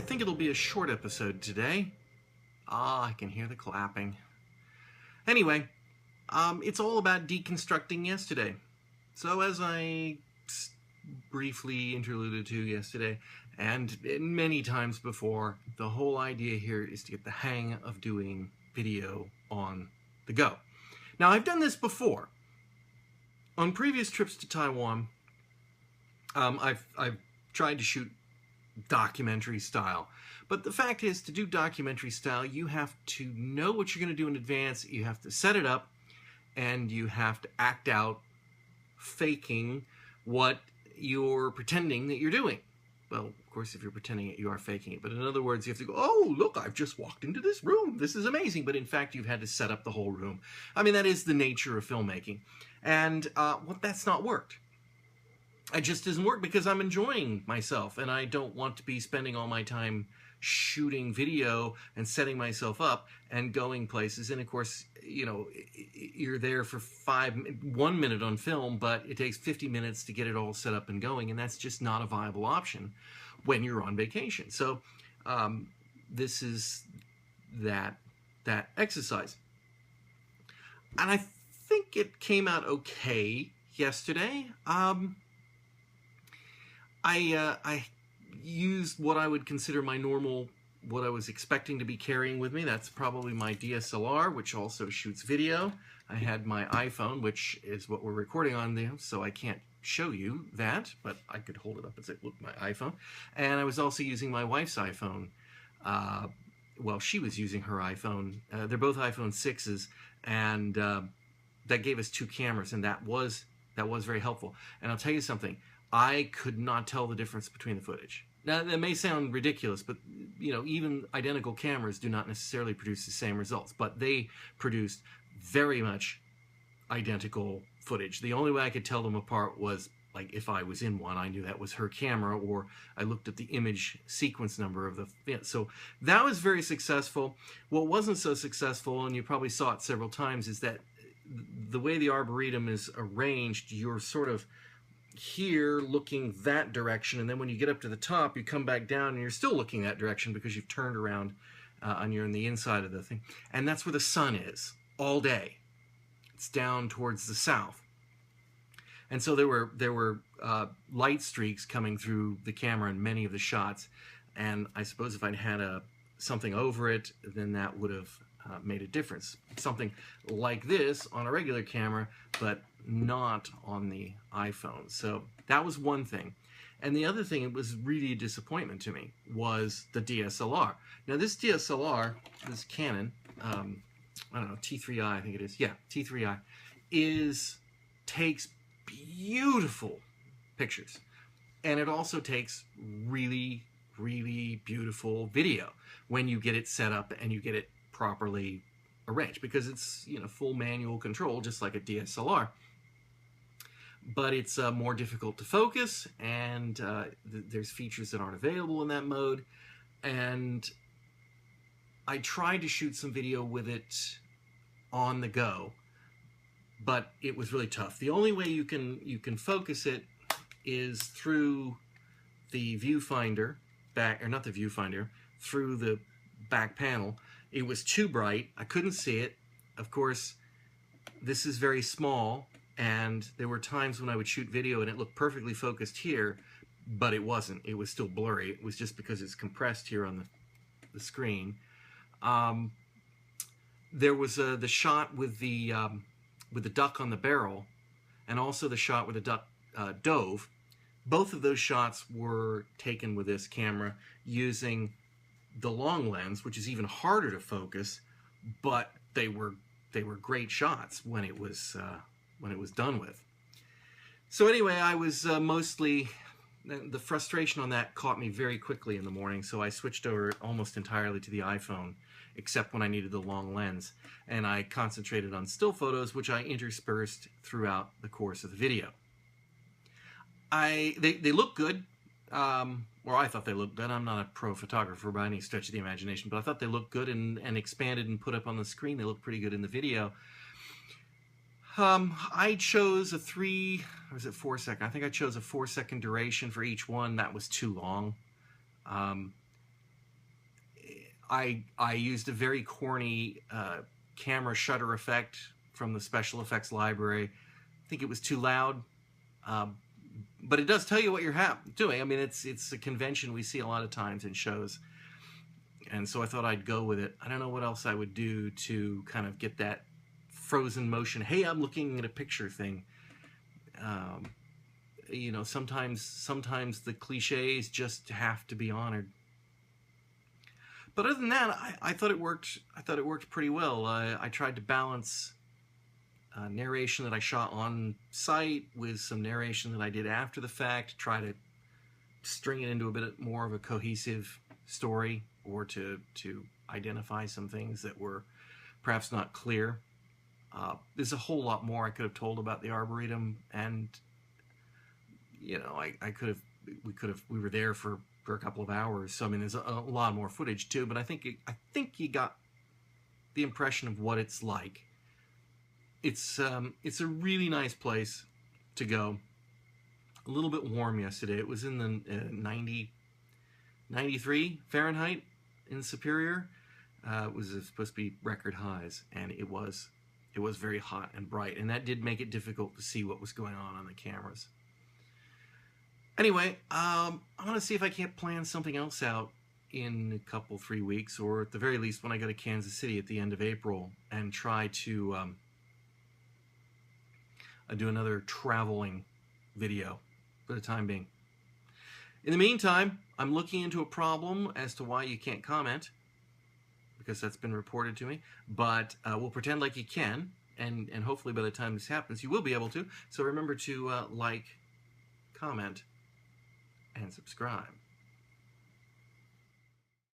think it'll be a short episode today. I can hear the clapping. Anyway, it's all about deconstructing yesterday. So as I briefly interluded to yesterday, and many times before, the whole idea here is to get the hang of doing video on the go. Now, I've done this before. On previous trips to Taiwan, I've tried to shoot documentary style. But the fact is, to do documentary style, you have to know what you're going to do in advance, you have to set it up, and you have to act out faking what you're pretending that you're doing. Well, of course, if you're pretending it, you are faking it. But in other words, you have to go, oh, look, I've just walked into this room. This is amazing. But in fact, you've had to set up the whole room. I mean, that is the nature of filmmaking. And that's not worked. It just doesn't work because I'm enjoying myself. And I don't want to be spending all my time shooting video and setting myself up and going places. And of course, you know, you're there for 1 minute on film, but it takes 50 minutes to get it all set up and going, and that's just not a viable option when you're on vacation. So this is that exercise, and I think it came out okay yesterday. I used what I would consider my normal, what I was expecting to be carrying with me. That's probably my DSLR, which also shoots video. I had my iPhone, which is what we're recording on there, so I can't show you that, but I could hold it up and say, look, my iPhone. And I was also using my wife's iPhone. Well, she was using her iPhone. They're both iPhone 6s, and that gave us two cameras, and that was very helpful. And I'll tell you something, I could not tell the difference between the footage. Now, that may sound ridiculous, but you know, even identical cameras do not necessarily produce the same results, but they produced very much identical footage. The only way I could tell them apart was, like, if I was in one, I knew that was her camera, or I looked at the image sequence number of the... Yeah, so that was very successful. What wasn't so successful, and you probably saw it several times, is that the way the arboretum is arranged, you're sort of here looking that direction, and then when you get up to the top, you come back down and you're still looking that direction because you've turned around and you're on the inside of the thing. And that's where the sun is all day. It's down towards the south. And so there were light streaks coming through the camera in many of the shots, and I suppose if I'd had something over it, then that would have made a difference. Something like this on a regular camera, but not on the iPhone. So that was one thing. And the other thing, it was really a disappointment to me, was the DSLR. Now this DSLR, this Canon, I don't know, T3i I think it is. Yeah, T3i, takes beautiful pictures. And it also takes really, really beautiful video when you get it set up and you get it properly arranged, because it's, you know, full manual control, just like a DSLR. But it's more difficult to focus, and there's features that aren't available in that mode. And I tried to shoot some video with it on the go, but it was really tough. The only way you can focus it is through the viewfinder, not the viewfinder, through the back panel. It was too bright. I couldn't see it. Of course, this is very small, and there were times when I would shoot video and it looked perfectly focused here, but it wasn't. It was still blurry. It was just because it's compressed here on the screen. There was the shot with the duck on the barrel, and also the shot where the duck dove. Both of those shots were taken with this camera using the long lens, which is even harder to focus, but they were great shots when it was done with. So anyway, I was mostly, the frustration on that caught me very quickly in the morning, so I switched over almost entirely to the iPhone, except when I needed the long lens, and I concentrated on still photos, which I interspersed throughout the course of the video. They look good. Or I thought they looked good. I'm not a pro photographer by any stretch of the imagination, but I thought they looked good and expanded and put up on the screen. They look pretty good in the video. I chose a 4 second? I think I chose a 4 second duration for each one. That was too long. I used a very corny camera shutter effect from the special effects library. I think it was too loud, but it does tell you what you're doing. I mean, it's a convention we see a lot of times in shows, and so I thought I'd go with it. I don't know what else I would do to kind of get that frozen motion. Hey, I'm looking at a picture thing. You know, sometimes the cliches just have to be honored. But other than that, I thought it worked. I thought it worked pretty well. I tried to balance narration that I shot on site with some narration that I did after the fact. Try to string it into a bit more of a cohesive story, or to identify some things that were perhaps not clear. There's a whole lot more I could have told about the Arboretum, and you know, we were there for a couple of hours, so I mean, there's a lot more footage too. But I think you got the impression of what it's like. It's a really nice place to go. A little bit warm yesterday. It was in the 93 Fahrenheit in Superior. It was supposed to be record highs, and it was very hot and bright, and that did make it difficult to see what was going on the cameras. Anyway, I'm going to see if I can't plan something else out in a couple, 3 weeks, or at the very least when I go to Kansas City at the end of April, and try to do another traveling video for the time being. In the meantime, I'm looking into a problem as to why you can't comment, because that's been reported to me, but we'll pretend like you can, and hopefully by the time this happens, you will be able to. So remember to like, comment, and subscribe.